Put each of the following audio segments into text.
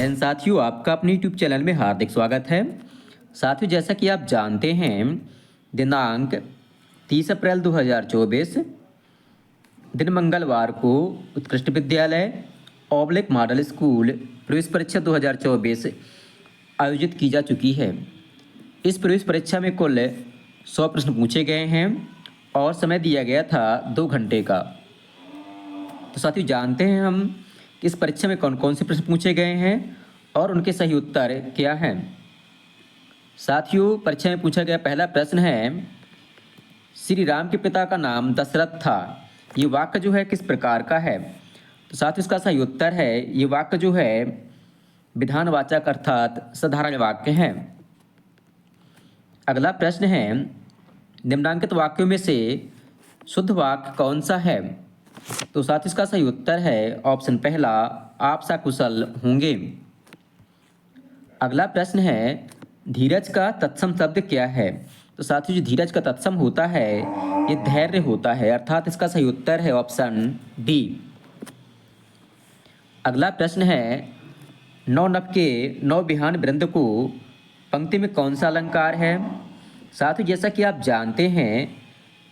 हिंद साथियों, आपका अपने यूट्यूब चैनल में हार्दिक स्वागत है। साथियों, जैसा कि आप जानते हैं, दिनांक 30 अप्रैल 2024 दिन मंगलवार को उत्कृष्ट विद्यालय ऑब्लिक मॉडल स्कूल प्रवेश परीक्षा 2024 आयोजित की जा चुकी है। इस प्रवेश परीक्षा में कुल 100 प्रश्न पूछे गए हैं और समय दिया गया था 2 घंटे का। तो साथियों, जानते हैं हम कि इस परीक्षा में कौन कौन से प्रश्न पूछे गए हैं और उनके सही उत्तर क्या हैं। साथियों, परीक्षा में पूछा गया पहला प्रश्न है, श्री राम के पिता का नाम दशरथ था। ये वाक्य जो है किस प्रकार का है? तो साथियों, इसका सही उत्तर है, ये वाक्य जो है विधानवाचक अर्थात साधारण वाक्य है। अगला प्रश्न है, निम्नांकित वाक्यों में से शुद्ध वाक्य कौन सा है? तो साथियों, इसका सही उत्तर है ऑप्शन पहला, आप सकुशल होंगे। अगला प्रश्न है, धीरज का तत्सम शब्द क्या है? तो साथियों, जो धीरज का तत्सम होता है ये धैर्य होता है, अर्थात इसका सही उत्तर है ऑप्शन डी। अगला प्रश्न है, नौ नभ के नौ बिहान वृंद को पंक्ति में कौन सा अलंकार है? साथियों, जैसा कि आप जानते हैं,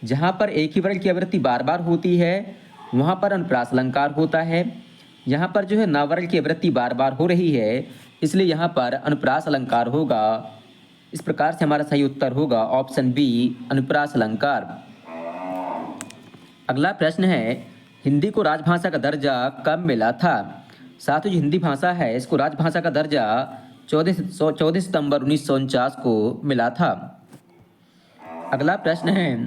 जहाँ पर एक ही वर्ण की आवृत्ति बार बार होती है वहाँ पर अनुप्रास अलंकार होता है। यहाँ पर जो है नावर्ण की आवृत्ति बार बार हो रही है, इसलिए यहाँ पर अनुप्रास अलंकार होगा। इस प्रकार से हमारा सही उत्तर होगा ऑप्शन बी, अनुप्रास अलंकार। अगला प्रश्न है, हिंदी को राजभाषा का दर्जा कब मिला था? साथियों, जो हिंदी भाषा है इसको राजभाषा का दर्जा 14 सितंबर 1949 को मिला था। अगला प्रश्न है,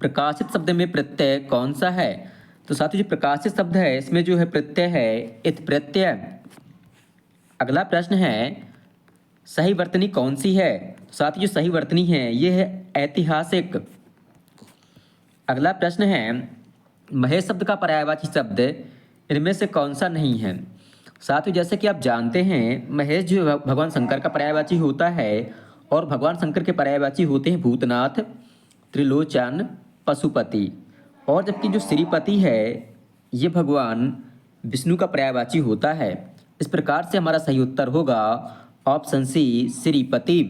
प्रकाशित शब्द में प्रत्यय कौन सा है? तो साथियों, जो प्रकाशित शब्द है इसमें जो है प्रत्यय है इत प्रत्यय। अगला प्रश्न है, सही वर्तनी कौन सी है? तो साथियों, जो सही वर्तनी है ये है ऐतिहासिक। अगला प्रश्न है, महेश शब्द का पर्यायवाची शब्द इनमें से कौन सा नहीं है? साथियों, जैसे कि आप जानते हैं, महेश जो भगवान शंकर का पर्यायवाची होता है और भगवान शंकर के पर्यायवाची होते हैं भूतनाथ, त्रिलोचन, पशुपति। और जबकि जो श्रीपति है ये भगवान विष्णु का पर्यायवाची होता है। इस प्रकार से हमारा सही उत्तर होगा ऑप्शन सी, श्रीपति।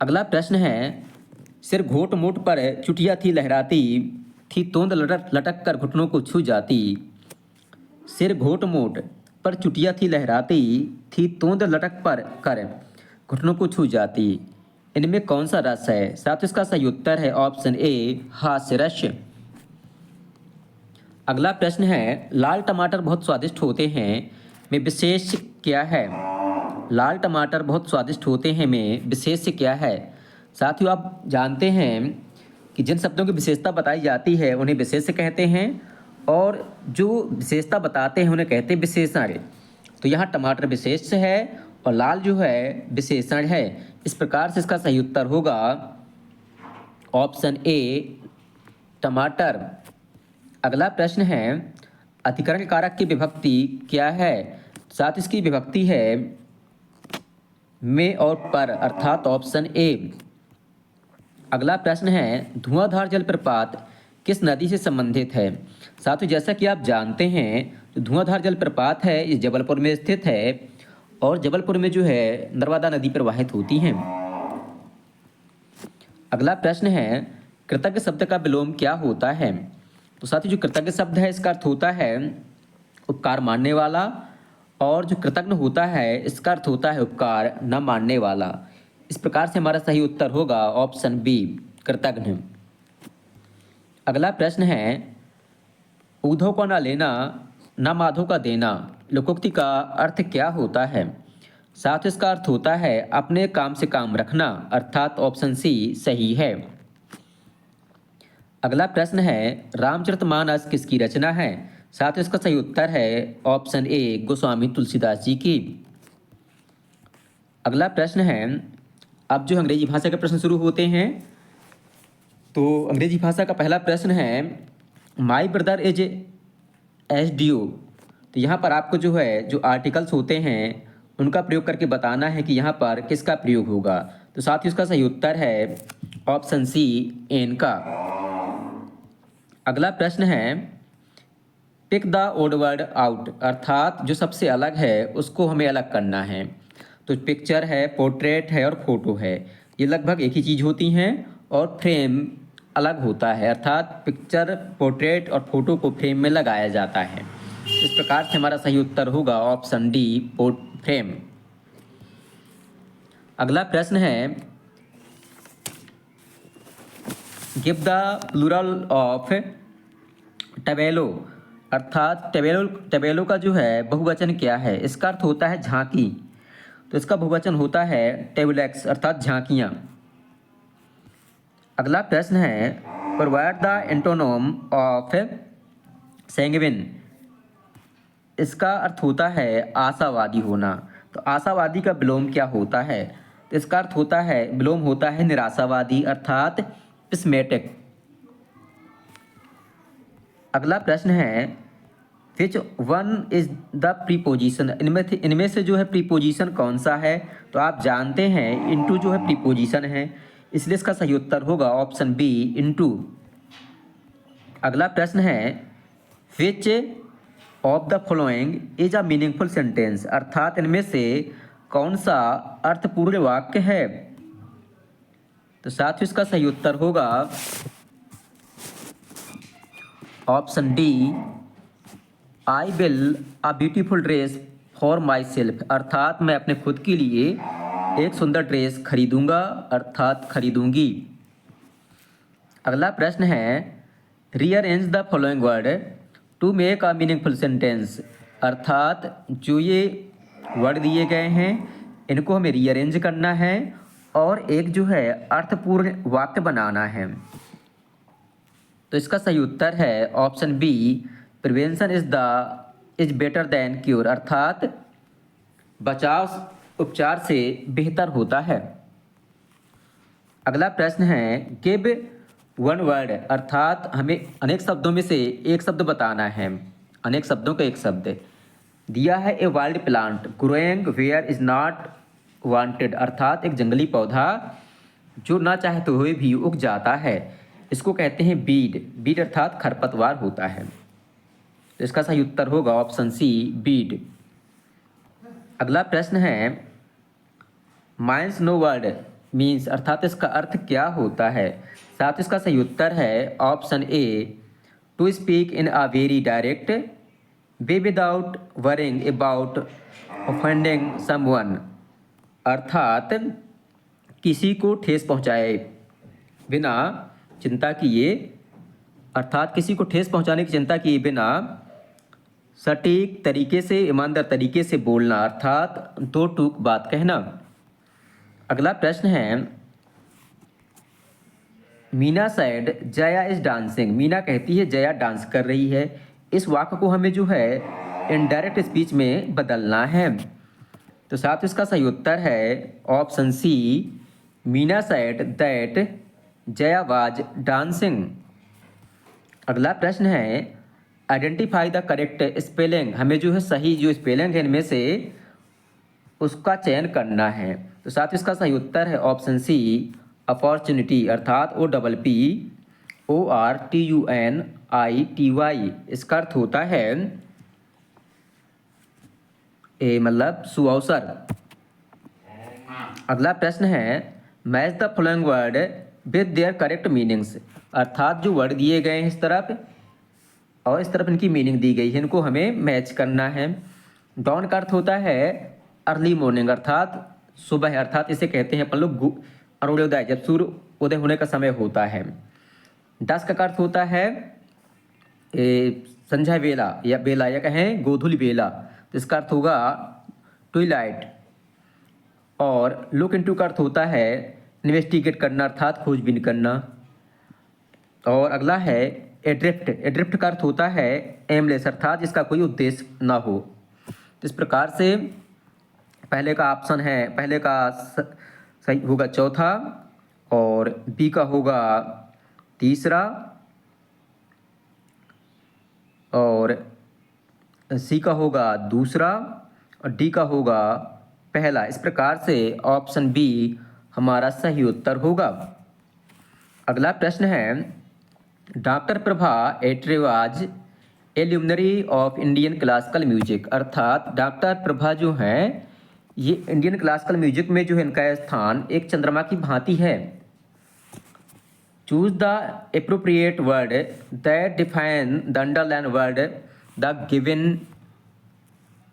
अगला प्रश्न है, सिर घोट मोट पर चुटिया थी लहराती, थी तोंद लटक कर घुटनों को छू जाती। सिर घोट मोट पर चुटिया थी लहराती, थी तोंद लटक पर कर घुटनों को छू जाती। इनमें कौन सा रस है? साथ इसका सही उत्तर है ऑप्शन ए, हास्य रस। अगला प्रश्न है, लाल टमाटर बहुत स्वादिष्ट होते हैं में विशेष क्या है? लाल टमाटर बहुत स्वादिष्ट होते हैं में विशेष क्या है? साथियों, आप जानते हैं कि जिन शब्दों की विशेषता बताई जाती है उन्हें विशेष कहते हैं और जो विशेषता बताते हैं उन्हें कहते हैं विशेषण। तो यहाँ टमाटर विशेष है और लाल जो है विशेषण है। इस प्रकार से इसका सही उत्तर होगा ऑप्शन ए, टमाटर। अगला प्रश्न है, अधिकरण कारक की विभक्ति क्या है? साथ इसकी विभक्ति है में और पर, अर्थात ऑप्शन ए। अगला प्रश्न है, धुआंधार जलप्रपात किस नदी से संबंधित है? साथियों, जैसा कि आप जानते हैं, जो धुआंधार जलप्रपात है ये जबलपुर में स्थित है और जबलपुर में जो है नर्मदा नदी प्रवाहित होती हैं। अगला प्रश्न है, कृतज्ञ शब्द का विलोम क्या होता है? तो साथियों, जो कृतज्ञ शब्द है इसका अर्थ होता है उपकार मानने वाला और जो कृतज्ञ होता है इसका अर्थ होता है उपकार न मानने वाला। इस प्रकार से हमारा सही उत्तर होगा ऑप्शन बी, कृतज्ञ। अगला प्रश्न है, ऊधव को न लेना न माधव का देना लोकोक्ति का अर्थ क्या होता है? साथ इसका अर्थ होता है अपने काम से काम रखना, अर्थात ऑप्शन सी सही है। अगला प्रश्न है, रामचरितमानस किसकी रचना है? साथ इसका सही उत्तर है ऑप्शन ए, गोस्वामी तुलसीदास जी की। अगला प्रश्न है, अब जो अंग्रेजी भाषा के प्रश्न शुरू होते हैं, तो अंग्रेजी भाषा का पहला प्रश्न है, माई ब्रदर इज एसडीओ। तो यहाँ पर आपको जो है जो आर्टिकल्स होते हैं उनका प्रयोग करके बताना है कि यहाँ पर किसका प्रयोग होगा। तो साथ ही उसका सही उत्तर है ऑप्शन सी, एन का। अगला प्रश्न है, pick the odd word out, अर्थात जो सबसे अलग है उसको हमें अलग करना है। तो पिक्चर है, पोर्ट्रेट है और फोटो है, ये लगभग एक ही चीज़ होती हैं और फ्रेम अलग होता है, अर्थात पिक्चर, पोर्ट्रेट और फोटो को फ्रेम में लगाया जाता है। इस प्रकार से हमारा सही उत्तर होगा ऑप्शन डी, फ्रेम। अगला प्रश्न है, गिव द प्लूरल ऑफ टबेलो, अर्थात टबेलो का जो है बहुवचन क्या है। इसका अर्थ होता है झांकी, तो इसका बहुवचन होता है टेबलेक्स, अर्थात झांकियाँ। अगला प्रश्न है, प्रोवाइड द एंटोनोम ऑफ सैंग्विन, इसका अर्थ होता है आशावादी होना। तो आशावादी का विलोम क्या होता है? तो इसका अर्थ होता है, विलोम होता है निराशावादी, अर्थात पिस्मेटिक। अगला प्रश्न है, which one is the preposition, इनमें से जो है प्रीपोजिशन कौन सा है? तो आप जानते हैं इनटू जो है प्रीपोजिशन है, इसलिए इसका सही उत्तर होगा ऑप्शन बी, इनटू। अगला प्रश्न है, which of the following is a meaningful sentence, अर्थात इनमें से कौन सा अर्थपूर्ण वाक्य है? तो साथियों इसका सही उत्तर होगा option D, I will a beautiful dress for my self, अर्थात मैं अपने खुद के लिए एक सुंदर ड्रेस खरीदूंगा, अर्थात खरीदूंगी। अगला प्रश्न है, rearrange the following word to make a meaningful sentence, अर्थात जो ये वर्ड दिए गए हैं इनको हमें रीअरेंज करना है और एक जो है अर्थपूर्ण वाक्य बनाना है। तो इसका सही उत्तर है option B, prevention is better than cure, अर्थात बचाव उपचार से बेहतर होता है। अगला प्रश्न है, गिव वन वर्ड, अर्थात हमें अनेक शब्दों में से एक शब्द बताना है, अनेक शब्दों का एक शब्द दिया है। A wild plant growing where is not wanted, अर्थात एक जंगली पौधा जो ना चाहते हुए भी उग जाता है, इसको कहते हैं बीड। बीड अर्थात खरपतवार होता है। तो इसका सही उत्तर होगा ऑप्शन सी, बीड। अगला प्रश्न है, माइंस नो वर्ड मीन्स, अर्थात इसका अर्थ क्या होता है? साथ इसका सही उत्तर है option A, to speak in a very direct way without worrying about offending someone, अर्थात किसी को ठेस पहुंचाए बिना चिंता किए, अर्थात किसी को ठेस पहुंचाने की चिंता किए बिना सटीक तरीके से, ईमानदार तरीके से बोलना, अर्थात दो टूक बात कहना। अगला प्रश्न है, Meena said Jaya is dancing, Meena कहती है जया डांस कर रही है। इस वाक्य को हमें जो है इनडायरेक्ट स्पीच में बदलना है। तो साथ इसका सही उत्तर है option C, Meena said that Jaya was dancing. अगला प्रश्न है, आइडेंटिफाई द करेक्ट स्पेलिंग, हमें जो है सही जो स्पेलिंग है इनमें से उसका चयन करना है। तो साथ इसका सही उत्तर है ऑप्शन सी, अपॉर्चुनिटी, अर्थात OPPORTUNITY, इसका अर्थ होता है मतलब सुअवसर। अगला प्रश्न है, match the following word with their correct meanings, अर्थात जो वर्ड दिए गए हैं इस तरफ और इस तरफ इनकी मीनिंग दी गई है, इनको हमें मैच करना है। डॉन का अर्थ होता है अर्ली मॉर्निंग, अर्थात सुबह, अर्थात इसे कहते हैं अपन लोग अरुणोदय, जब सूर्य उदय होने का समय होता है। डस्क का अर्थ होता है संध्या बेला या बेला, या कहें गोधूली बेला, तो इसका अर्थ होगा ट्विलाइट। और लुक इनटू का अर्थ होता है इन्वेस्टिगेट करना, अर्थात खोजबीन करना। और अगला है एड्रिफ्ट, एड्रिफ्ट का अर्थ होता है एमलेस, अर्थात जिसका कोई उद्देश्य ना हो। तो इस प्रकार से पहले का ऑप्शन है, पहले का सही होगा चौथा और बी का होगा तीसरा और सी का होगा दूसरा और डी का होगा पहला। इस प्रकार से ऑप्शन बी हमारा सही उत्तर होगा। अगला प्रश्न है, doctor Prabha Atre was a luminary of Indian classical music, अर्थात डॉक्टर प्रभा जो हैं ये इंडियन क्लासिकल म्यूजिक में जो है इनका स्थान एक चंद्रमा की भांति है। Choose the appropriate word that define the underline word the given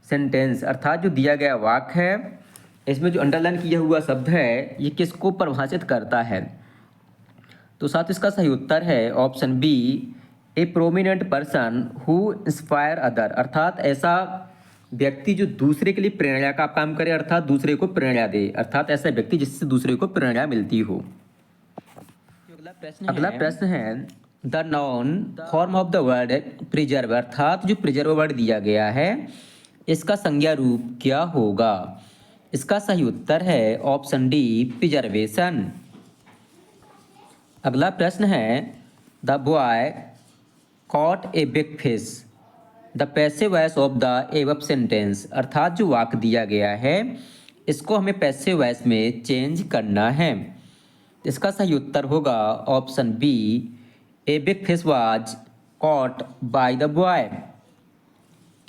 sentence, अर्थात जो दिया गया वाक्य है इसमें जो अंडरलाइन किया हुआ शब्द है ये किसको परिभाषित करता है। तो साथ इसका सही उत्तर है option B, a prominent person who inspire other, अर्थात ऐसा व्यक्ति जो दूसरे के लिए प्रेरणा का काम करे, अर्थात दूसरे को प्रेरणा दे, अर्थात ऐसा व्यक्ति जिससे दूसरे को प्रेरणा मिलती हो। अगला प्रश्न है the noun form of the word preserve, अर्थात जो प्रिजर्व वर्ड दिया गया है इसका संज्ञा रूप क्या होगा। इसका सही उत्तर है ऑप्शन डी, प्रिजर्वेशन। अगला प्रश्न है the boy caught a big fish, the passive voice of the above sentence, अर्थात जो वाक्य दिया गया है इसको हमें पैसिव वॉइस में चेंज करना है। इसका सही उत्तर होगा option B, a big fish was caught by the boy.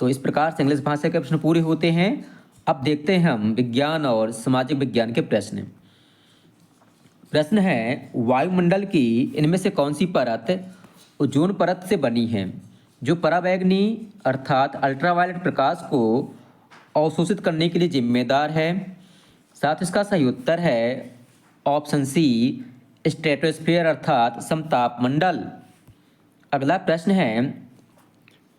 तो इस प्रकार से इंग्लिश भाषा के प्रश्न पूरे होते हैं। अब देखते हैं हम विज्ञान और सामाजिक विज्ञान के प्रश्न। प्रश्न है वायुमंडल की इनमें से कौन सी परत ओजोन परत से बनी है, जो पराबैंगनी अर्थात अल्ट्रावायलेट प्रकाश को अवशोषित करने के लिए जिम्मेदार है। साथ इसका सही उत्तर है ऑप्शन सी, स्ट्रेटोस्फीयर अर्थात समताप मंडल। अगला प्रश्न है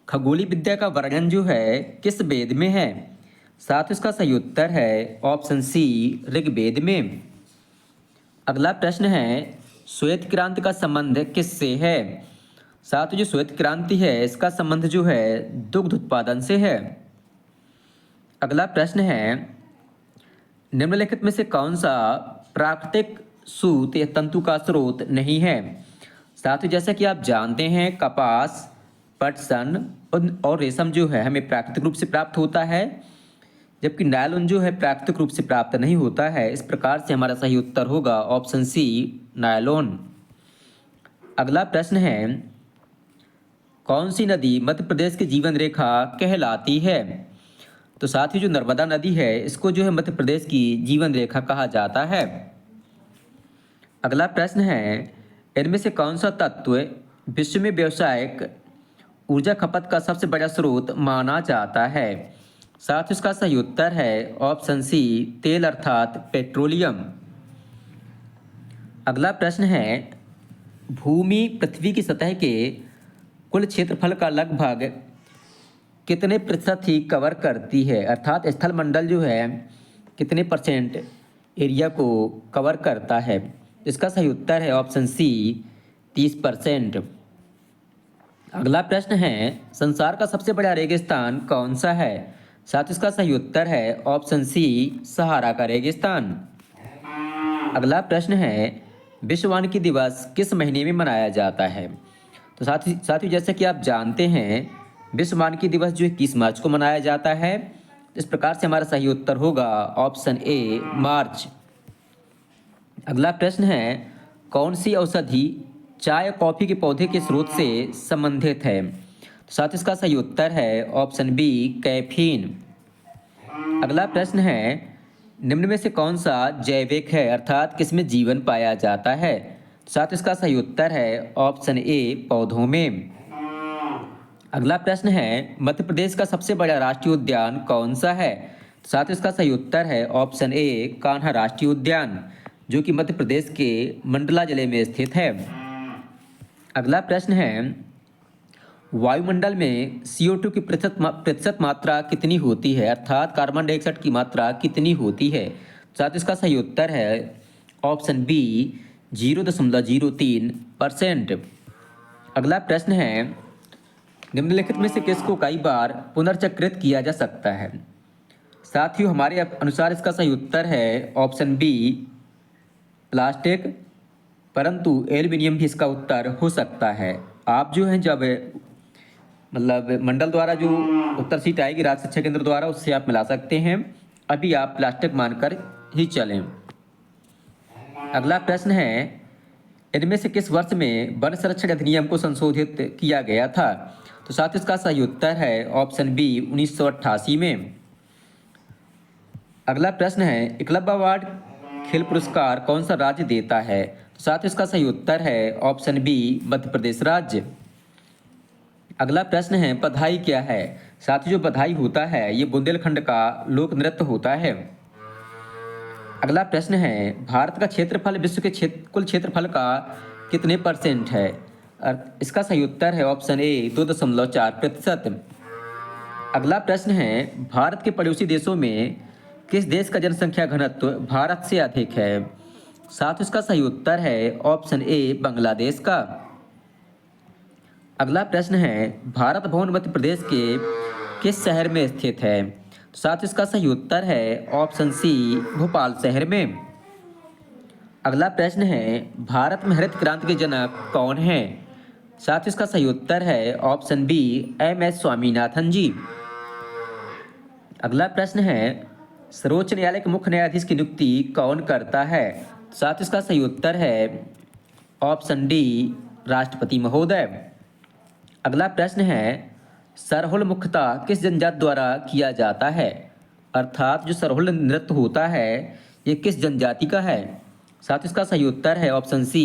खगोलीय विद्या का वर्णन जो है किस वेद में है। साथ इसका सही उत्तर है ऑप्शन सी, ऋग्वेद में। अगला प्रश्न है श्वेत क्रांति का संबंध किससे है। साथ जो श्वेत क्रांति है इसका संबंध जो है दुग्ध उत्पादन से है। अगला प्रश्न है निम्नलिखित में से कौन सा प्राकृतिक सूत या तंतु का स्रोत नहीं है। साथ ही जैसा कि आप जानते हैं कपास, पटसन और रेशम जो है हमें प्राकृतिक रूप से प्राप्त होता है, जबकि नायलॉन जो है प्राकृतिक रूप से प्राप्त नहीं होता है। इस प्रकार से हमारा सही उत्तर होगा ऑप्शन सी, नायलॉन। अगला प्रश्न है कौन सी नदी मध्य प्रदेश की जीवन रेखा कहलाती है। तो साथ ही जो नर्मदा नदी है इसको जो है मध्य प्रदेश की जीवन रेखा कहा जाता है। अगला प्रश्न है इनमें से कौन सा तत्व विश्व में व्यावसायिक ऊर्जा खपत का सबसे बड़ा स्रोत माना जाता है। साथ इसका सही उत्तर है ऑप्शन सी, तेल अर्थात पेट्रोलियम। अगला प्रश्न है भूमि पृथ्वी की सतह के कुल क्षेत्रफल का लगभग कितने प्रतिशत ही कवर करती है, अर्थात स्थल मंडल जो है कितने परसेंट एरिया को कवर करता है। इसका सही उत्तर है ऑप्शन सी, 30%। अगला प्रश्न है संसार का सबसे बड़ा रेगिस्तान कौन सा है। साथ इसका सही उत्तर है ऑप्शन सी, सहारा का रेगिस्तान। अगला प्रश्न है विश्व वानिकी दिवस किस महीने में मनाया जाता है। तो साथ ही जैसे कि आप जानते हैं विश्व वानिकी दिवस जो 21 मार्च को मनाया जाता है। इस प्रकार से हमारा सही उत्तर होगा ऑप्शन ए, मार्च। अगला प्रश्न है कौन सी औषधि चाय कॉफ़ी के पौधे के स्रोत से संबंधित है। साथ इसका सही उत्तर है ऑप्शन बी, कैफीन। अगला प्रश्न है निम्न में से कौन सा जैविक है, अर्थात किसमें जीवन पाया जाता है। साथ इसका सही उत्तर है ऑप्शन ए, पौधों में। अगला प्रश्न है मध्य प्रदेश का सबसे बड़ा राष्ट्रीय उद्यान कौन सा है। साथ इसका सही उत्तर है ऑप्शन ए, कान्हा राष्ट्रीय उद्यान, जो कि मध्य प्रदेश के मंडला जिले में स्थित है। अगला प्रश्न है वायुमंडल में CO2 की प्रतिशत मात्रा कितनी होती है, अर्थात कार्बन डाइऑक्साइड की मात्रा कितनी होती है। साथ इसका सही उत्तर है ऑप्शन बी, 0.03%। अगला प्रश्न है निम्नलिखित में से किसको कई बार पुनर्चक्रित किया जा सकता है। साथियों हमारे अनुसार इसका सही उत्तर है ऑप्शन बी, प्लास्टिक, परंतु एल्युमिनियम भी इसका उत्तर हो सकता है। आप जो है जब मंडल द्वारा जो उत्तर सीट आएगी राज्य शिक्षा केंद्र द्वारा उससे आप मिला सकते हैं, अभी आप प्लास्टिक मानकर ही चलें। अगला प्रश्न है इनमें से किस वर्ष में वन संरक्षण अधिनियम को संशोधित किया गया था। तो साथियों इसका सही उत्तर है ऑप्शन बी 1988 में। अगला प्रश्न है एकलव्य अवार्ड खेल पुरस्कार कौन सा राज्य देता है? तो साथियों इसका सही उत्तर है ऑप्शन बी मध्य प्रदेश राज्य। अगला प्रश्न है पधाई क्या है? साथियों जो पधाई होता है ये बुंदेलखंड का लोक नृत्य होता है। अगला प्रश्न है भारत का क्षेत्रफल विश्व के कुल क्षेत्रफल का कितने % है? इसका सही उत्तर है ऑप्शन ए 2.4%। अगला प्रश्न है भारत के पड़ोसी देशों में किस देश का जनसंख्या घनत्व भारत से अधिक है? साथ इसका सही उत्तर है ऑप्शन ए बांग्लादेश का। अगला प्रश्न है भारत भवन मध्य प्रदेश के किस शहर में स्थित है? तो साथ इसका सही उत्तर है ऑप्शन सी भोपाल शहर में। अगला प्रश्न है भारत में हरित क्रांति के जनक कौन है? साथ इसका सही उत्तर है ऑप्शन बी MS स्वामीनाथन जी। अगला प्रश्न है सर्वोच्च न्यायालय के मुख्य न्यायाधीश की नियुक्ति कौन करता है? साथ इसका सही उत्तर है ऑप्शन डी राष्ट्रपति महोदय। अगला प्रश्न है सरहुल मुख्यतः किस जनजाति द्वारा किया जाता है? अर्थात जो सरहुल नृत्य होता है ये किस जनजाति का है? साथ इसका सही उत्तर है ऑप्शन सी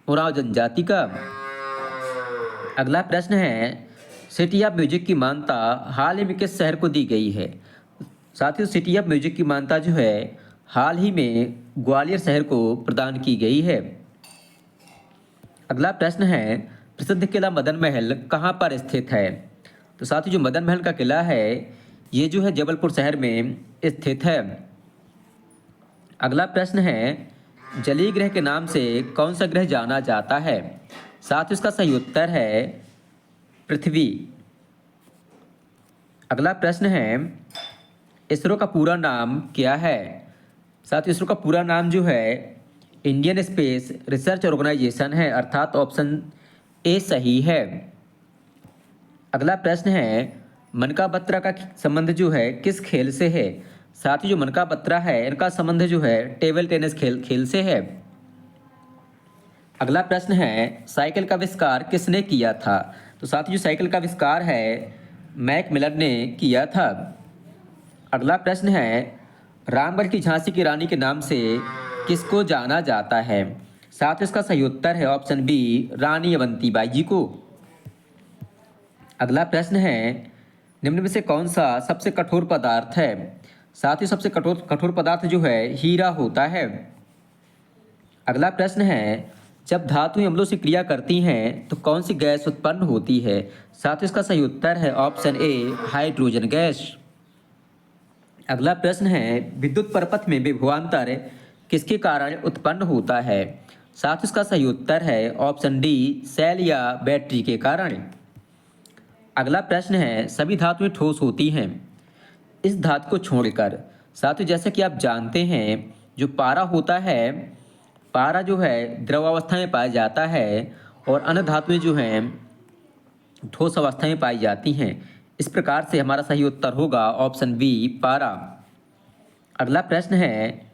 उरांव जनजाति का। अगला प्रश्न है सिटी ऑफ म्यूजिक की मान्यता हाल ही में किस शहर को दी गई है? साथियों सिटी ऑफ म्यूजिक की मान्यता जो है हाल ही में ग्वालियर शहर को प्रदान की गई है। अगला प्रश्न है प्रसिद्ध किला मदन महल कहाँ पर स्थित है? तो साथियों जो मदन महल का किला है ये जो है जबलपुर शहर में स्थित है। अगला प्रश्न है जलीय ग्रह के नाम से कौन सा ग्रह जाना जाता है? साथियों इसका सही उत्तर है पृथ्वी। अगला प्रश्न है इसरो का पूरा नाम क्या है? साथियों इसरो का पूरा नाम जो है इंडियन स्पेस रिसर्च ऑर्गेनाइजेशन है, अर्थात ऑप्शन ए सही है। अगला प्रश्न है मनका बत्रा का संबंध जो है किस खेल से है? साथियों जो मनका बत्रा है इनका संबंध जो है टेबल टेनिस खेल से है। अगला प्रश्न है साइकिल का आविष्कार किसने किया था? तो साथियों जो साइकिल का आविष्कार है मैक मिलर ने किया था। अगला प्रश्न है रामगढ़ की झांसी की रानी के नाम से किसको जाना जाता है? साथियों इसका सही उत्तर है ऑप्शन बी रानी अवंतीबाई जी को। अगला प्रश्न है निम्न में से कौन सा सबसे कठोर पदार्थ है? साथियों सबसे कठोर पदार्थ जो है हीरा होता है। अगला प्रश्न है जब धातुएं अम्लों से क्रिया करती हैं तो कौन सी गैस उत्पन्न होती है? साथियों इसका सही उत्तर है ऑप्शन ए हाइड्रोजन गैस। अगला प्रश्न है विद्युत परपथ में विभवांतर किसके कारण उत्पन्न होता है? साथियों इसका सही उत्तर है ऑप्शन डी सेल या बैटरी के कारण। अगला प्रश्न है सभी धातुएं ठोस होती हैं इस धातु को छोड़कर। साथियों जैसे कि आप जानते हैं जो पारा होता है पारा जो है द्रव अवस्था में पाया जाता है और अन्य धातुएं जो हैं ठोस अवस्था में पाई जाती हैं। इस प्रकार से हमारा सही उत्तर होगा ऑप्शन बी पारा। अगला प्रश्न है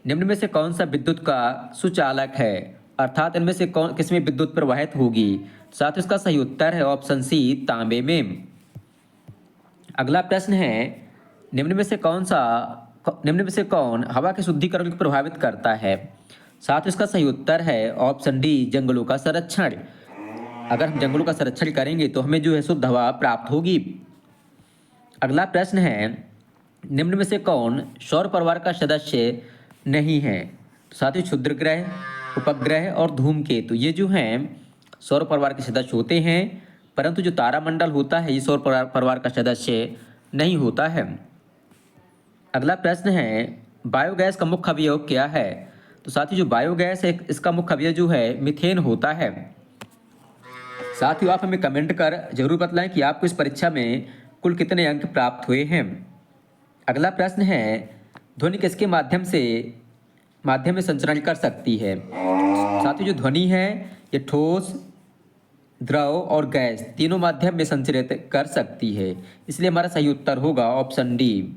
निम्न में से कौन सा विद्युत का सुचालक है? अर्थात इनमें से कौन किसमें विद्युत प्रवाहित होगी? साथ ही इसका सही उत्तर है ऑप्शन सी तांबे में। अगला प्रश्न है निम्न में से कौन हवा के शुद्धिकरण को प्रभावित करता है? साथ ही इसका सही उत्तर है ऑप्शन डी जंगलों का संरक्षण। अगर हम जंगलों का संरक्षण करेंगे तो हमें जो है शुद्ध हवा प्राप्त होगी। अगला प्रश्न है निम्न में से कौन सौर परिवार का सदस्य नहीं है? साथ ही क्षुद्र ग्रह उपग्रह और धूमकेतु ये जो हैं सौर परिवार के सदस्य होते हैं, परंतु जो तारामंडल होता है ये सौर परिवार का सदस्य नहीं होता है। अगला प्रश्न है बायोगैस का मुख्य अवयव क्या है? तो साथ ही जो बायोगैस है इसका मुख्य अवयव जो है मीथेन होता है। साथ ही आप हमें कमेंट कर जरूर बतलाएं कि आपको इस परीक्षा में कुल कितने अंक प्राप्त हुए हैं। अगला प्रश्न है ध्वनि किसके माध्यम में संचरण कर सकती है? साथ ही जो ध्वनि है ये ठोस द्रव और गैस तीनों माध्यम में संचरित कर सकती है, इसलिए हमारा सही उत्तर होगा ऑप्शन डी।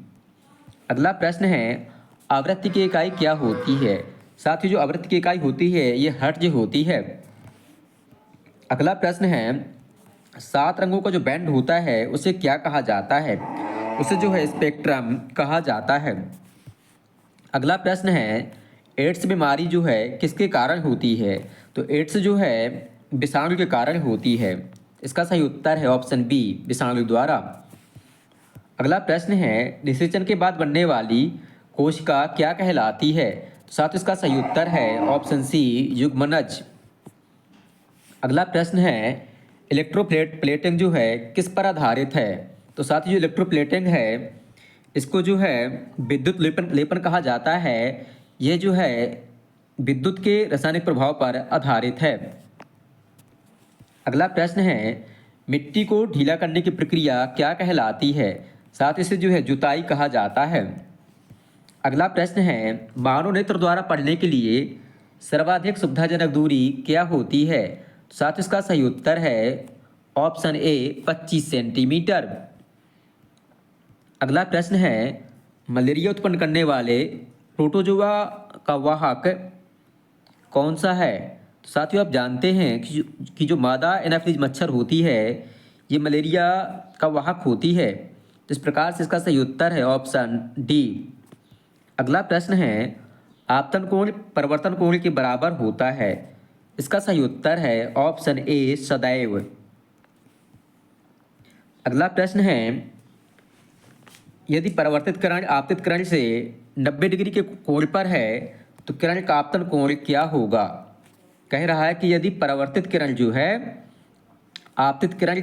अगला प्रश्न है आवृत्ति की इकाई क्या होती है? साथ ही जो आवृत्ति की इकाई होती है ये हर्ट्ज होती है। अगला प्रश्न है 7 रंगों का जो बैंड होता है उसे क्या कहा जाता है? उसे जो है स्पेक्ट्रम कहा जाता है। अगला प्रश्न है, एड्स बीमारी जो है किसके कारण होती है? तो एड्स जो है विषाणु के कारण होती है। इसका सही उत्तर है ऑप्शन बी, विषाणु द्वारा। अगला प्रश्न है, निषेचन के बाद बनने वाली कोशिका क्या कहलाती है? तो साथ इसका सही उत्तर है ऑप्शन सी, युग्मनज। अगला प्रश्न है, प्लेटिंग जो है किस पर आधारित है? तो साथ ही जो इलेक्ट्रोप्लेटिंग है इसको जो है विद्युत लेपन लेपन कहा जाता है। ये जो है विद्युत के रासायनिक प्रभाव पर आधारित है। अगला प्रश्न है, मिट्टी को ढीला करने की प्रक्रिया क्या कहलाती है? साथ इसे जो है जुताई कहा जाता है। अगला प्रश्न है, मानव नेत्र द्वारा पढ़ने के लिए सर्वाधिक सुविधाजनक दूरी क्या होती है? साथ इसका सही उत्तर है ऑप्शन ए, 25 सेंटीमीटर। अगला प्रश्न है, मलेरिया उत्पन्न करने वाले प्रोटोजोआ का वाहक कौन सा है? तो साथियों, आप जानते हैं कि जो मादा एनाफिलीज मच्छर होती है ये मलेरिया का वाहक होती है। तो इस प्रकार से इसका सही उत्तर है ऑप्शन डी। अगला प्रश्न है, आपतन कोण परिवर्तन कोण के बराबर होता है। इसका सही उत्तर है ऑप्शन ए, सदैव। अगला प्रश्न है, यदि परावर्तित किरण आपतित किरण से 90 डिग्री के कोण पर है तो किरण का आपतन कोण क्या होगा? कह रहा है कि यदि परावर्तित किरण जो है आपतित किरण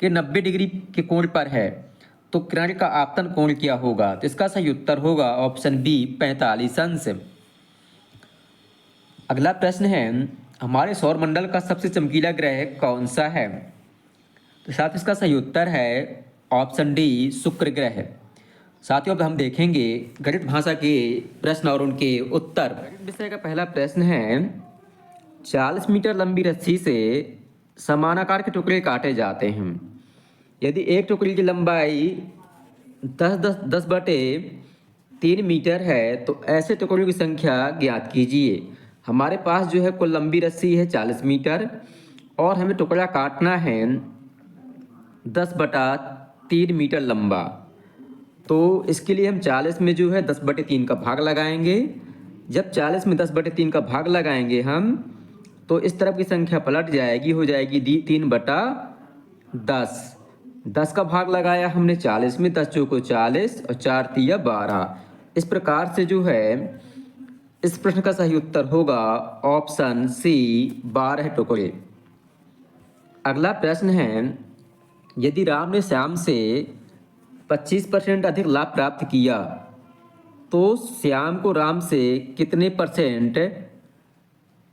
के 90 डिग्री के कोण पर है तो किरण का आपतन कोण क्या होगा? तो इसका सही उत्तर होगा ऑप्शन बी, 45 अंश। अगला प्रश्न है, हमारे सौरमंडल का सबसे चमकीला ग्रह कौन सा है? तो साथ इसका सही उत्तर है ऑप्शन डी, शुक्र ग्रह। साथियों, अब हम देखेंगे गणित भाषा के प्रश्न और उनके उत्तर। गणित विषय का पहला प्रश्न है, 40 मीटर लंबी रस्सी से समानाकार के टुकड़े काटे जाते हैं। यदि एक टुकड़े की लंबाई 10 मीटर है तो ऐसे टुकड़ों की संख्या ज्ञात कीजिए। हमारे पास जो है कुल लंबी रस्सी है 40 मीटर और हमें टुकड़ा काटना है 10/3 मीटर लंबा। तो इसके लिए हम 40 में जो है 10/3 का भाग लगाएंगे। जब 40 में 10/3 का भाग लगाएंगे हम तो इस तरफ की संख्या पलट जाएगी, हो जाएगी 3/10। 10 का भाग लगाया हमने 40 में, 10 चौको 40 और 4 तिया 12। इस प्रकार से जो है इस प्रश्न का सही उत्तर होगा ऑप्शन सी, 12 टुकड़े। अगला प्रश्न है, यदि राम ने श्याम से 25% अधिक लाभ प्राप्त किया तो श्याम को राम से कितने %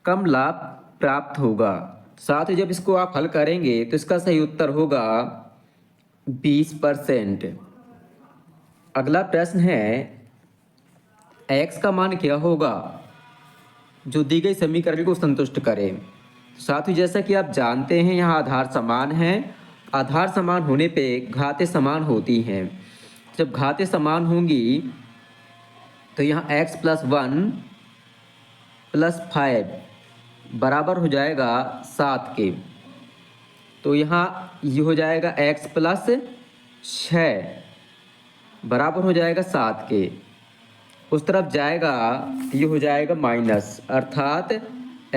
कम लाभ प्राप्त होगा? साथ ही जब इसको आप हल करेंगे तो इसका सही उत्तर होगा 20%। अगला प्रश्न है, x का मान क्या होगा जो दी गई समीकरण को संतुष्ट करे? साथ ही जैसा कि आप जानते हैं यहाँ आधार समान है। आधार समान होने पे घातें समान होती हैं। जब घातें समान होंगी तो यहाँ x + 1 + 5 बराबर हो जाएगा 7 के। तो यहाँ ये हो जाएगा x + 6 बराबर हो जाएगा 7 के। उस तरफ जाएगा तो ये हो जाएगा माइनस, अर्थात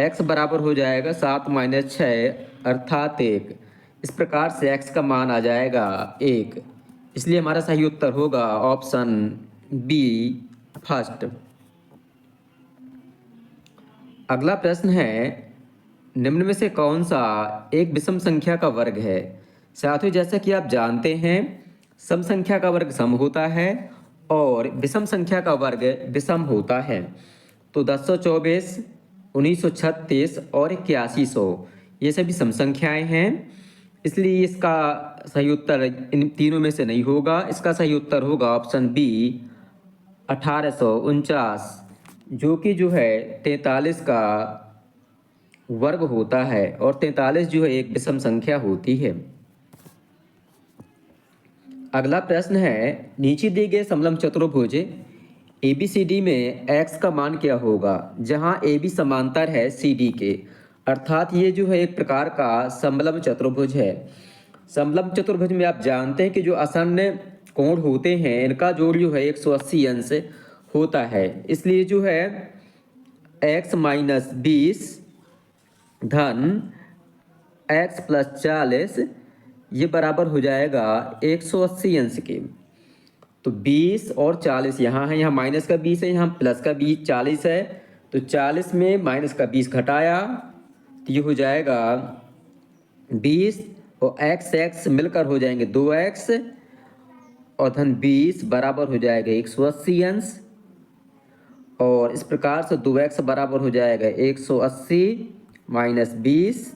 x बराबर हो जाएगा 7 - 6 अर्थात 1। इस प्रकार से x का मान आ जाएगा 1। इसलिए हमारा सही उत्तर होगा ऑप्शन बी, फर्स्ट। अगला प्रश्न है, निम्न में से कौन सा एक विषम संख्या का वर्ग है? साथियों, जैसा कि आप जानते हैं सम संख्या का वर्ग सम होता है और विषम संख्या का वर्ग विषम होता है। तो 1024, 1936 और 8100 ये सभी सम संख्याएं हैं। इसलिए इसका सही उत्तर इन तीनों में से नहीं होगा। इसका सही उत्तर होगा ऑप्शन बी, 1849, जो कि जो है 43 का वर्ग होता है और 43 जो है एक विषम संख्या होती है। अगला प्रश्न है, नीचे दिए गए समलंब चतुर्भुज ABCD में x का मान क्या होगा? जहां AB समांतर है CD के, अर्थात ये जो है एक प्रकार का समलंब चतुर्भुज है। समलंब चतुर्भुज में आप जानते हैं कि जो आसन्न कोण होते हैं इनका जोड़ जो है 180 अंश होता है। इसलिए जो है x माइनस 20 धन x प्लस 40 ये बराबर हो जाएगा 180 अंश के। तो 20 और 40 यहाँ है, यहाँ माइनस का 20 है, यहाँ प्लस का 20 40 है। तो 40 में माइनस का 20 घटाया तो ये हो जाएगा 20 और x मिलकर हो जाएंगे 2x और धन 20 बराबर हो जाएगा 180 अंश। और इस प्रकार से 2x बराबर हो जाएगा 180 माइनस 20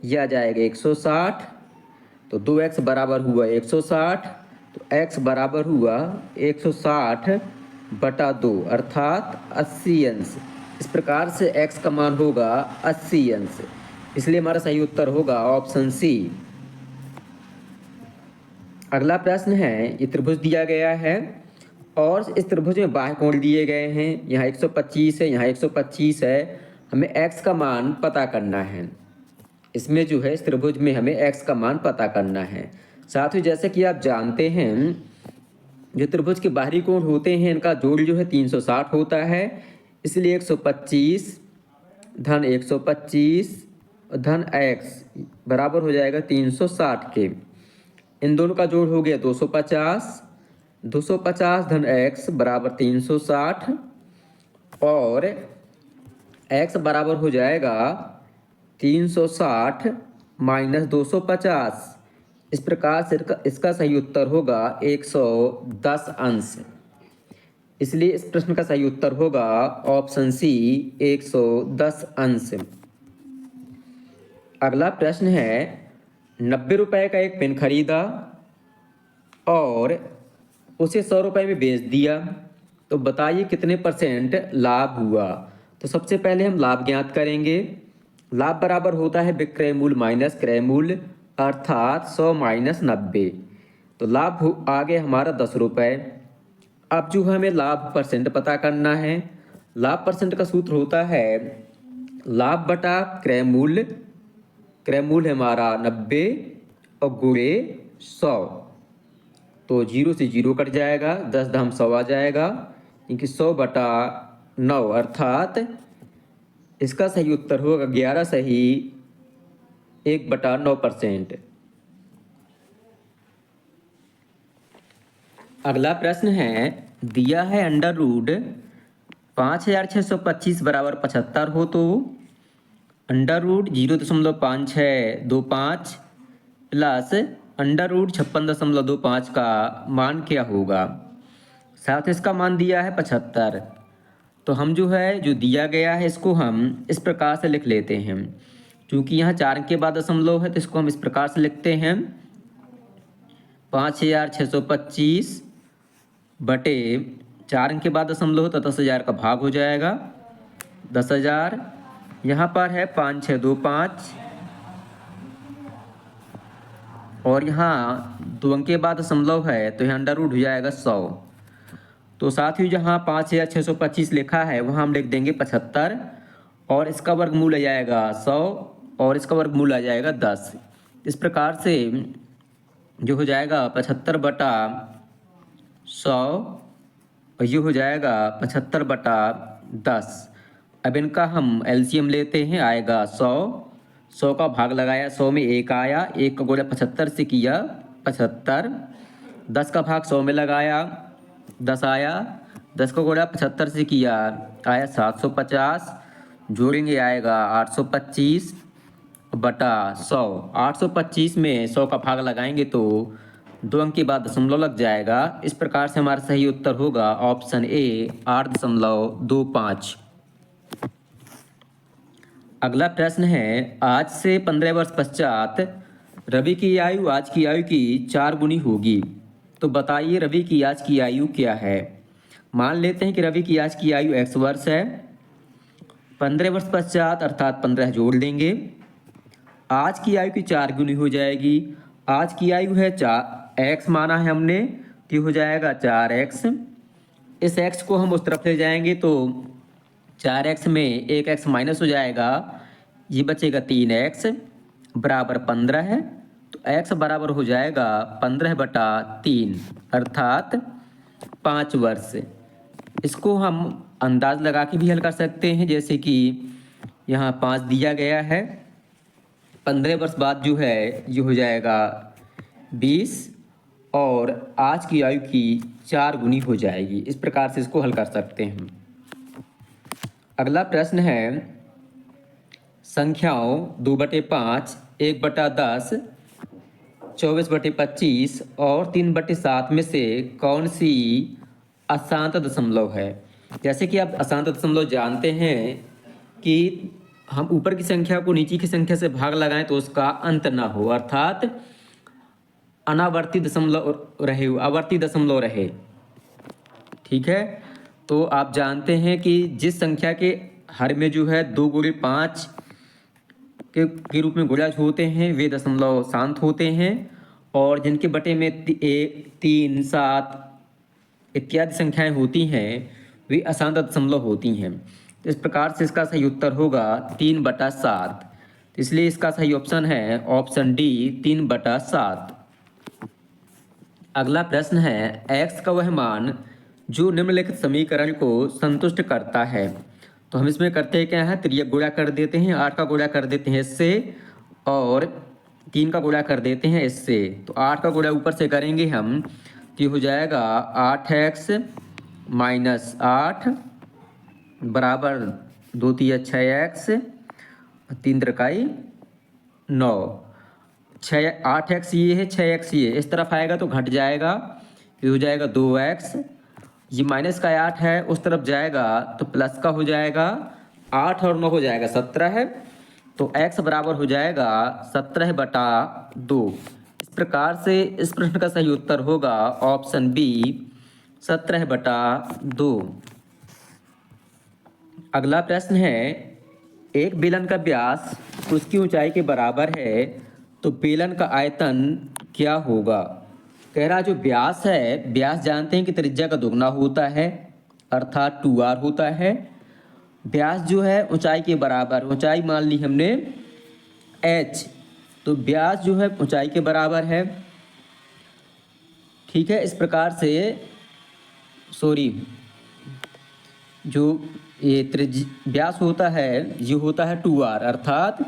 यह आ जाएगा 160। तो 2x बराबर हुआ 160, तो x बराबर हुआ 160 बटा 2 अर्थात 80 अंश। इस प्रकार से x का मान होगा 80 अंश। इसलिए हमारा सही उत्तर होगा ऑप्शन सी। अगला प्रश्न है, ये त्रिभुज दिया गया है और इस त्रिभुज में बाह्य कोण दिए गए हैं। यहाँ 125 है, यहाँ 125 है। हमें x का मान पता करना है। इसमें जो है इस त्रिभुज में हमें x का मान पता करना है। साथ ही जैसे कि आप जानते हैं जो त्रिभुज के बाहरी कोण होते हैं इनका जोड़ जो है 360 होता है। इसलिए 125 धन 125 धन x बराबर हो जाएगा 360 के। इन दोनों का जोड़ हो गया 250, 250 धन x बराबर 360 और x बराबर हो जाएगा 360 माइनस 250। इस प्रकार से इसका सही उत्तर होगा 110 अंश। इसलिए इस प्रश्न का सही उत्तर होगा ऑप्शन सी 110 अंश। अगला प्रश्न है, 90 रुपए का एक पेन खरीदा और उसे 100 रुपए में बेच दिया, तो बताइए कितने % लाभ हुआ। तो सबसे पहले हम लाभ ज्ञात करेंगे। लाभ बराबर होता है विक्रय मूल्य माइनस क्रय मूल्य अर्थात 100 माइनस 90। तो लाभ आ गया हमारा 10 रुपये। अब जो हमें लाभ % पता करना है। लाभ % का सूत्र होता है लाभ बटा क्रय मूल्य। क्रय मूल्य हमारा 90 और गुणे 100। तो 0 से 0 कट जाएगा, 10 धाम 100 आ जाएगा, क्योंकि 100 बटा 9 अर्थात इसका सही उत्तर होगा 11 सही 1 बटा 9%। अगला प्रश्न है, दिया है अंडर रूट 5625 बराबर 75 हो तो under root 0.5625 plus under root 56.25 का मान क्या होगा। साथ इसका मान दिया है 75। तो हम जो है जो दिया गया है इसको हम इस प्रकार से लिख लेते हैं। क्योंकि यहाँ 4 अंक के बाद दशमलव है तो इसको हम इस प्रकार से लिखते हैं 5625 बटे 4 अंक के बाद दशमलव हो तो 10,000 का भाग हो जाएगा 10,000। यहाँ पर है 5625 और यहाँ 2 अंक के बाद दशमलव है तो यहाँ अंडर रूट हो जाएगा 100। तो साथ ही जहाँ 5625 लिखा है वहाँ हम लिख देंगे 75 और इसका वर्गमूल आ जाएगा 100 और इसका वर्गमूल आ जाएगा 10। इस प्रकार से जो हो जाएगा 75 बटा 100 और ये हो जाएगा 75 बटा 10। अब इनका हम एलसीएम लेते हैं, आएगा 100 का भाग लगाया, 100 में 1 आया, 1 का गुणा 75 से किया 75, 10 का भाग 100 में लगाया 10 आया, 10 का गुणा 75 से किया आया 750, जोड़ेंगे आएगा 825 बटा 100। 825 में 100 का भाग लगाएंगे तो 2 अंक के बाद दशमलव लग जाएगा। इस प्रकार से हमारा सही उत्तर होगा ऑप्शन ए 8.25। अगला प्रश्न है, आज से 15 वर्ष पश्चात रवि की आयु आज की आयु की 4 गुनी होगी, तो बताइए रवि की आज की आयु क्या है। मान लेते हैं कि रवि की आज की आयु x वर्ष है। 15 वर्ष पश्चात अर्थात 15 जोड़ देंगे, आज की आयु की 4 गुनी हो जाएगी। आज की आयु है 4x माना है हमने, तो हो जाएगा 4x। इस x को हम उस तरफ ले जाएंगे तो 4x में 1x माइनस हो जाएगा, ये बचेगा 3x बराबर 15 है, तो x बराबर हो जाएगा 15/3 अर्थात 5 वर्ष। इसको हम अंदाज लगा के भी हल कर सकते हैं, जैसे कि यहाँ 5 दिया गया है, 15 वर्ष बाद जो है ये हो जाएगा 20 और आज की आयु की 4 गुनी हो जाएगी। इस प्रकार से इसको हल कर सकते हैं। अगला प्रश्न है संख्याओं 2/5, 1/10, 24/25 और 3/7 में से कौन सी अशांत दशमलव है। जैसे कि आप अशांत दशमलव जानते हैं कि हम ऊपर की संख्या को नीचे की संख्या से भाग लगाएं तो उसका अंत ना हो, अर्थात अनावर्ती दशमलव रहे, आवर्ती दशमलव रहे। ठीक है, तो आप जानते हैं कि जिस संख्या के हर में जो है 2 गुणे 5 के रूप में गुणज होते हैं वे दशमलव शांत होते हैं, और जिनके बटे में 1, 3, 7 इत्यादि संख्याएं होती हैं वे अशांत दशमलव होती हैं। तो इस प्रकार से इसका सही उत्तर होगा 3/7। तो इसलिए इसका सही ऑप्शन है ऑप्शन डी 3/7। अगला प्रश्न है x का वह मान जो निम्नलिखित समीकरण को संतुष्ट करता है। तो हम इसमें करते हैं क्या है, तिर्यक गुणा कर देते हैं, 8 का गुणा कर देते हैं इससे और 3 का गुणा कर देते हैं इससे। तो 8 का गुणा ऊपर से करेंगे हम, तो ये हो जाएगा 8x - 8 बराबर 2 तिया 6x 3 त्रिकाई 9। 8x ये है, 6x ये इस तरफ आएगा तो घट जाएगा, ये हो जाएगा 2x। ये माइनस का 8 है उस तरफ जाएगा तो प्लस का हो जाएगा, 8 और 9 हो जाएगा 17 है, तो x बराबर हो जाएगा 17/2। इस प्रकार से इस प्रश्न का सही उत्तर होगा ऑप्शन बी 17/2। अगला प्रश्न है एक बेलन का व्यास उसकी ऊंचाई के बराबर है तो बेलन का आयतन क्या होगा। कह रहा जो व्यास है, व्यास जानते हैं कि त्रिज्या का दुगना होता है अर्थात 2r होता है। व्यास जो है ऊंचाई के बराबर, ऊंचाई मान ली हमने h, तो व्यास जो है ऊंचाई के बराबर है। ठीक है, इस प्रकार से जो ये व्यास होता है ये होता है 2r अर्थात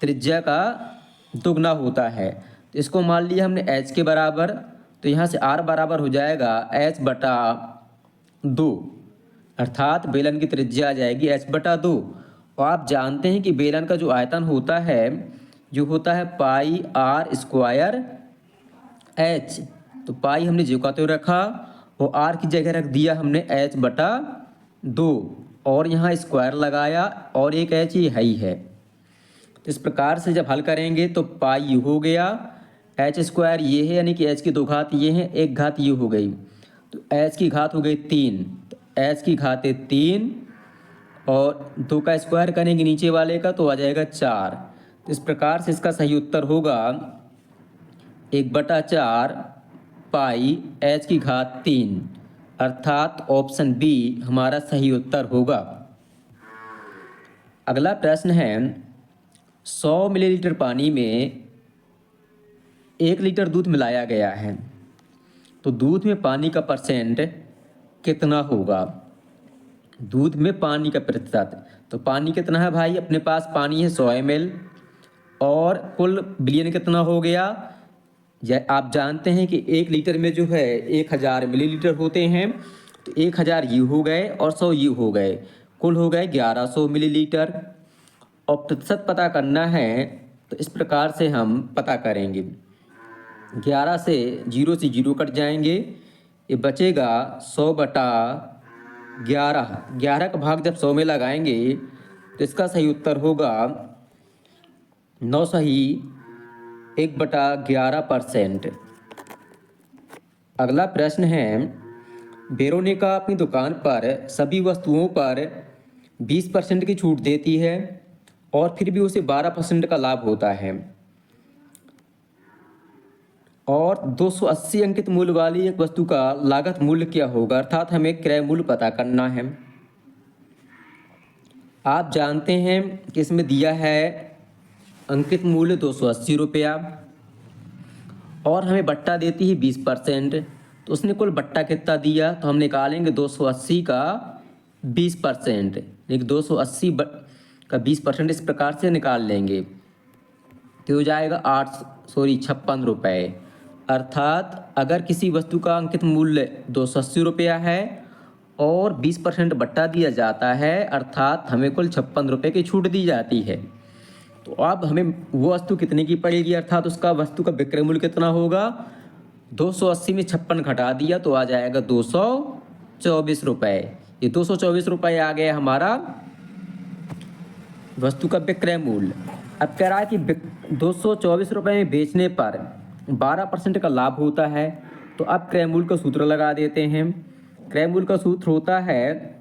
त्रिज्या का दुगना होता है। तो इसको मान लिया हमने h के बराबर, तो यहाँ से r बराबर हो जाएगा h/2 अर्थात बेलन की त्रिज्या आ जाएगी h/2। और आप जानते हैं कि बेलन का जो आयतन होता है जो होता है πr² h, तो पाई हमने जो का तो रखा और r की जगह रख दिया हमने h/2 और यहाँ स्क्वायर लगाया और एक h ये है ही है। तो इस प्रकार से जब हल करेंगे तो पाई हो गया, h² ये है यानी कि h की 2 घात ये हैं, 1 घात ये हो गई, तो h की घात हो गई 3, तो h की घात है 3 और 2 का स्क्वायर करेंगे नीचे वाले का तो आ जाएगा 4। तो इस प्रकार से इसका सही उत्तर होगा 1/4 पाई h की घात 3 अर्थात ऑप्शन बी हमारा सही उत्तर होगा। अगला प्रश्न है 100 मिलीलीटर पानी में 1 लीटर दूध मिलाया गया है तो दूध में पानी का परसेंट कितना होगा। दूध में पानी का प्रतिशत, तो पानी कितना है भाई, अपने पास पानी है 100 ml और कुल बिलियन कितना हो गया। आप जानते हैं कि 1 लीटर में जो है 1000 मिलीलीटर होते हैं, तो 1000 यू हो गए और 100 यू हो गए, कुल हो गए 1100 मिलीलीटर। और प्रतिशत पता करना है तो इस प्रकार से हम पता करेंगे, 11 से 0 कट जाएंगे, ये बचेगा 100/11। 11 का भाग जब 100 में लगाएंगे तो इसका सही उत्तर होगा 9 सही 1/11%। अगला प्रश्न है वेरोनिका अपनी दुकान पर सभी वस्तुओं पर 20% की छूट देती है और फिर भी उसे 12% का लाभ होता है और 280 अंकित मूल्य वाली एक वस्तु का लागत मूल्य क्या होगा, अर्थात हमें क्रय मूल्य पता करना है। आप जानते हैं कि इसमें दिया है अंकित मूल्य 280 रुपया और हमें बट्टा देती है 20%। तो उसने कुल बट्टा कितना दिया, तो हम निकालेंगे 280 का 20%, लेकिन 280 का 20% इस प्रकार से निकाल लेंगे तो हो जाएगा 56 रुपये। अर्थात अगर किसी वस्तु का अंकित मूल्य 280 रुपया है और 20% बट्टा दिया जाता है, अर्थात हमें कुल 56 रुपये की छूट दी जाती है। तो अब हमें वो वस्तु कितने की पड़ेगी, अर्थात उसका वस्तु का विक्रय मूल्य कितना होगा। 280 में 56 घटा दिया तो आ जाएगा 224 रुपये। ये 224 रुपये आ गया हमारा वस्तु का विक्रय मूल्य। अब कह रहा है कि 224 रुपये में बेचने पर 12% का लाभ होता है। तो अब क्रय मूल्य का सूत्र लगा देते हैं। क्रय मूल्य का सूत्र होता है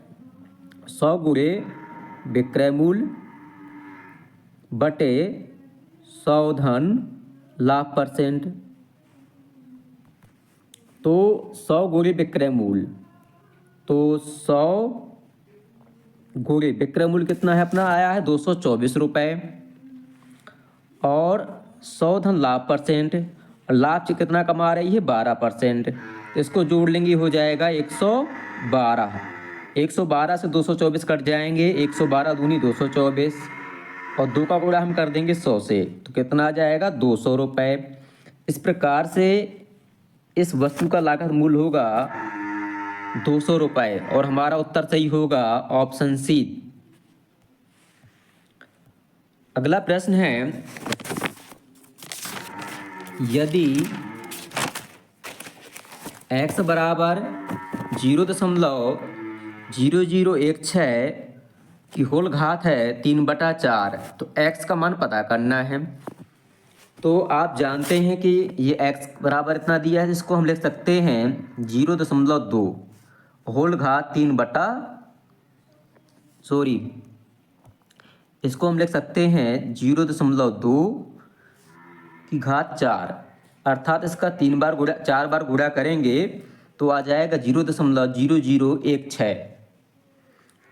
100 गुणे विक्रय मूल्य बटे 100 धन लाभ %। तो 100 गुणे विक्रय मूल्य, तो 100 गुणे विक्रय मूल्य कितना है अपना, आया है 224 रुपये और 100 धन लाभ %। और लाभ से कितना कमा रही है, 12%। तो इसको जोड़ लेंगे हो जाएगा 112। 112 से 224 कट जाएंगे, 112 दूनी 224 और 2 का गुणा हम कर देंगे 100 से, तो कितना आ जाएगा 200 रुपये। इस प्रकार से इस वस्तु का लागत मूल्य होगा 200 रुपये और हमारा उत्तर सही होगा ऑप्शन सी। अगला प्रश्न है, यदि x बराबर 0.0016 की होल घात है 3/4, तो x का मान पता करना है। तो आप जानते हैं कि ये x बराबर इतना दिया है, जिसको हम लिख सकते हैं 0.2 होल घात 3 इसको हम लिख सकते हैं 0.2 की घात 4, अर्थात इसका 4 बार गुणा करेंगे तो आ जाएगा 0.0016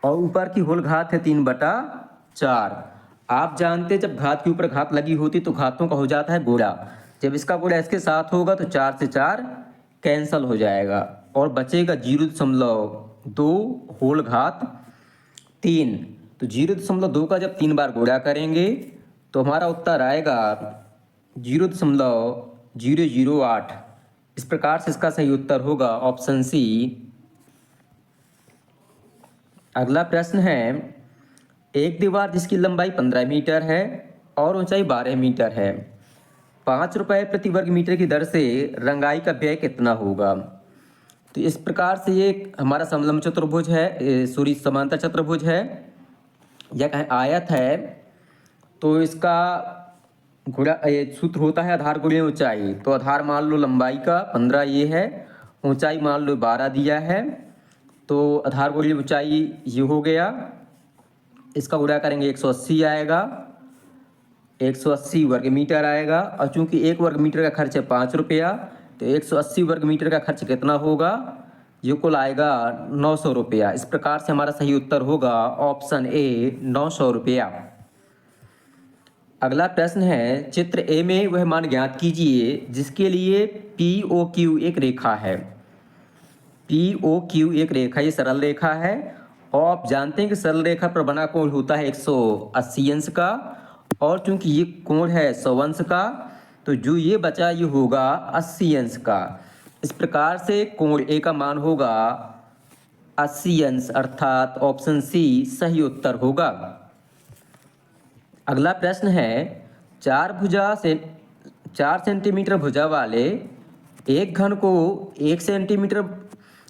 और ऊपर की होल घात है 3/4। आप जानते हैं जब घात के ऊपर घात लगी होती तो घातों का हो जाता है गुणा। जब इसका गुणा इसके साथ होगा तो 4 से 4 कैंसल हो जाएगा और बचेगा 0.2 होल घात 3। तो 0.2 का जब 3 बार गुणा करेंगे तो हमारा उत्तर आएगा 0.008। इस प्रकार से इसका सही उत्तर होगा ऑप्शन सी। अगला प्रश्न है, एक दीवार जिसकी लंबाई 15 मीटर है और ऊंचाई 12 मीटर है, 5 रुपये प्रति वर्ग मीटर की दर से रंगाई का व्यय कितना होगा। तो इस प्रकार से ये हमारा समलंब चतुर्भुज है, समांतर चतुर्भुज है या कहें आयत है। तो इसका गुणा सूत्र होता है आधार गुणे ऊंचाई। तो आधार मान लो लंबाई का 15 ये है, ऊंचाई मान लो 12 दिया है, तो आधार गुणे ऊंचाई ये हो गया। इसका गुणा करेंगे 180 आएगा, 180 वर्ग मीटर आएगा और चूंकि 1 वर्ग मीटर का खर्च है 5 रुपया, तो 180 वर्ग मीटर का खर्च कितना होगा, ये कुल आएगा 900 रुपया। इस प्रकार से हमारा सही उत्तर होगा ऑप्शन ए 900 रुपया। अगला प्रश्न है, चित्र ए में वह मान ज्ञात कीजिए जिसके लिए POQ एक रेखा है। POQ एक रेखा, ये सरल रेखा है और आप जानते हैं कि सरल रेखा पर बना कोण होता है 180 अंश का और चूंकि ये कोण है 100 अंश का, तो जो ये बचा ये होगा 80 अंश का। इस प्रकार से कोण ए का मान होगा 80 अंश, अर्थात ऑप्शन सी सही उत्तर होगा। अगला प्रश्न है, 4 सेंटीमीटर भुजा वाले एक घन को 1 सेंटीमीटर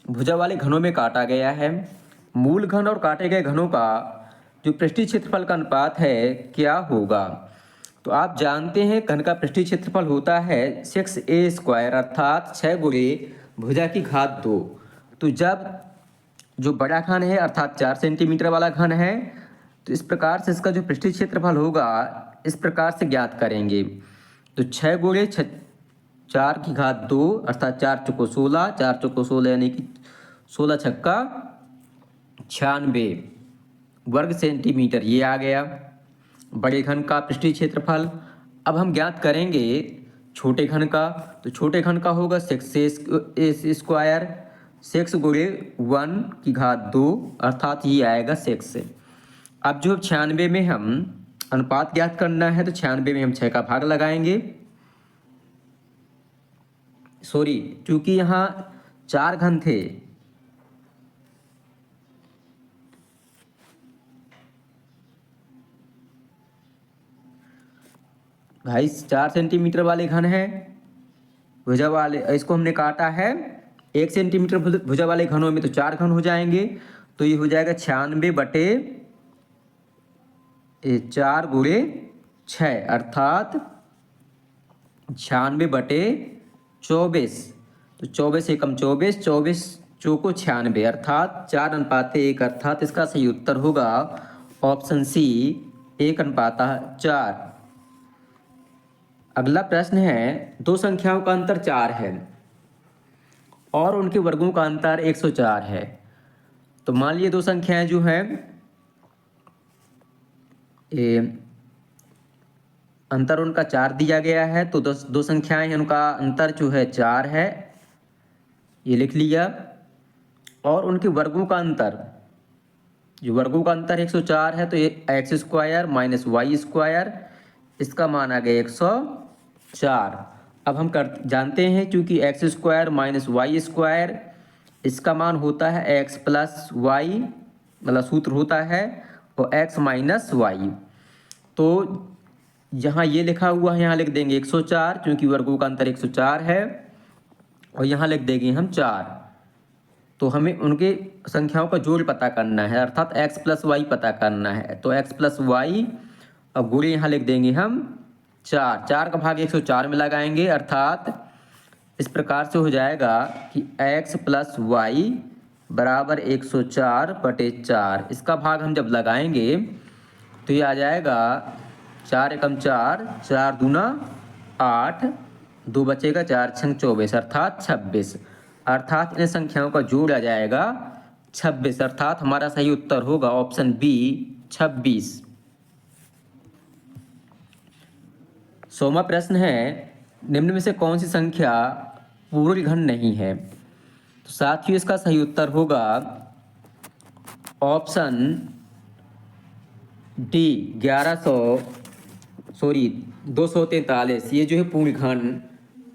भुजा वाले घनों में काटा गया है। मूल घन और काटे गए घनों का जो पृष्ठीय क्षेत्रफल का अनुपात है क्या होगा। तो आप जानते हैं घन का पृष्ठीय क्षेत्रफल होता है 6a², अर्थात 6 गुणे भुजा की घात 2। तो जब जो बड़ा घन है अर्थात 4 सेंटीमीटर वाला घन है, तो इस प्रकार से इसका जो पृष्ठीय क्षेत्रफल होगा इस प्रकार से ज्ञात करेंगे। तो 6 गुणे 4 की घात 2 अर्थात 4 चौको 16, 4 चौको 16 यानी कि 16 छक्का 96 वर्ग सेंटीमीटर ये आ गया बड़े घन का पृष्ठीय क्षेत्रफल। अब हम ज्ञात करेंगे छोटे घन का, तो छोटे घन का होगा सेक्स स्क्वायर, सेक्स गुणे 1/2 अर्थात ये आएगा सेक्स। अब जो 96 में हम अनुपात ज्ञात करना है तो 96 में हम 6 का भाग लगाएंगे, सॉरी क्योंकि यहाँ 4 घन थे, भाई 4 सेंटीमीटर वाले घन है भुजा वाले, इसको हमने काटा है 1 सेंटीमीटर भुजा वाले घनों में, तो 4 घन हो जाएंगे। तो ये हो जाएगा 96/4 × 6 अर्थात 96/24। तो 24 एकम 24, 24 चौको 96 अर्थात 4:1 अर्थात इसका सही उत्तर होगा ऑप्शन सी 1:4। अगला प्रश्न है, दो संख्याओं का अंतर 4 है और उनके वर्गों का अंतर 104 है। तो मान लीजिए दो संख्याएं जो हैं अंतर उनका 4 दिया गया है, तो दो संख्याएं हैं उनका अंतर जो है 4 है, ये लिख लिया। और उनके वर्गों का अंतर, जो वर्गों का अंतर 104 है, तो ये x² - y², इसका मान आ गया 104। अब हम जानते हैं क्योंकि x² - y², इसका मान होता है x + y, मतलब सूत्र होता है और x - y। तो यहाँ ये लिखा हुआ है, यहाँ लिख देंगे 104 क्योंकि वर्गों का अंतर 104 है, और यहाँ लिख देंगे हम 4। तो हमें उनके संख्याओं का जोड़ पता करना है अर्थात x + y पता करना है। तो x + y और गुणे यहाँ लिख देंगे हम 4, 4 का भाग 104 में लगाएंगे अर्थात इस प्रकार से हो जाएगा कि x + y = 104/4। इसका भाग हम जब लगाएंगे तो ये आ जाएगा 4 एकम 4, 4 दूना 8, 2 बचेगा, 4 × 24 अर्थात 26। अर्थात इन संख्याओं का जोड़ आ जाएगा 26 अर्थात हमारा सही उत्तर होगा ऑप्शन बी 26। 100वां प्रश्न है, निम्न में से कौन सी संख्या पूर्ण घन नहीं है? तो साथियों इसका सही उत्तर होगा ऑप्शन डी 243, ये जो है पूर्ण घन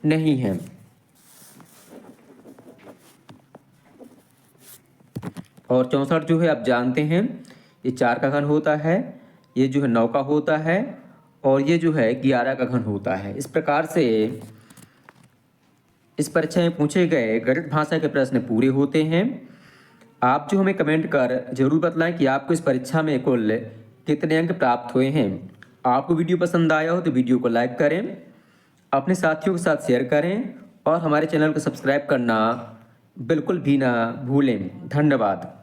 नहीं है। और 64 जो है आप जानते हैं ये 4 का घन होता है, ये जो है 9 का होता है, और ये जो है 11 का घन होता है। इस प्रकार से इस परीक्षा में पूछे गए गणित भाषा के प्रश्न पूरे होते हैं। आप जो हमें कमेंट कर जरूर बतलाएं कि आपको इस परीक्षा में कुल कितने अंक प्राप्त हुए हैं। आपको वीडियो पसंद आया हो तो वीडियो को लाइक करें, अपने साथियों के साथ शेयर करें और हमारे चैनल को सब्सक्राइब करना बिल्कुल भी ना भूलें। धन्यवाद।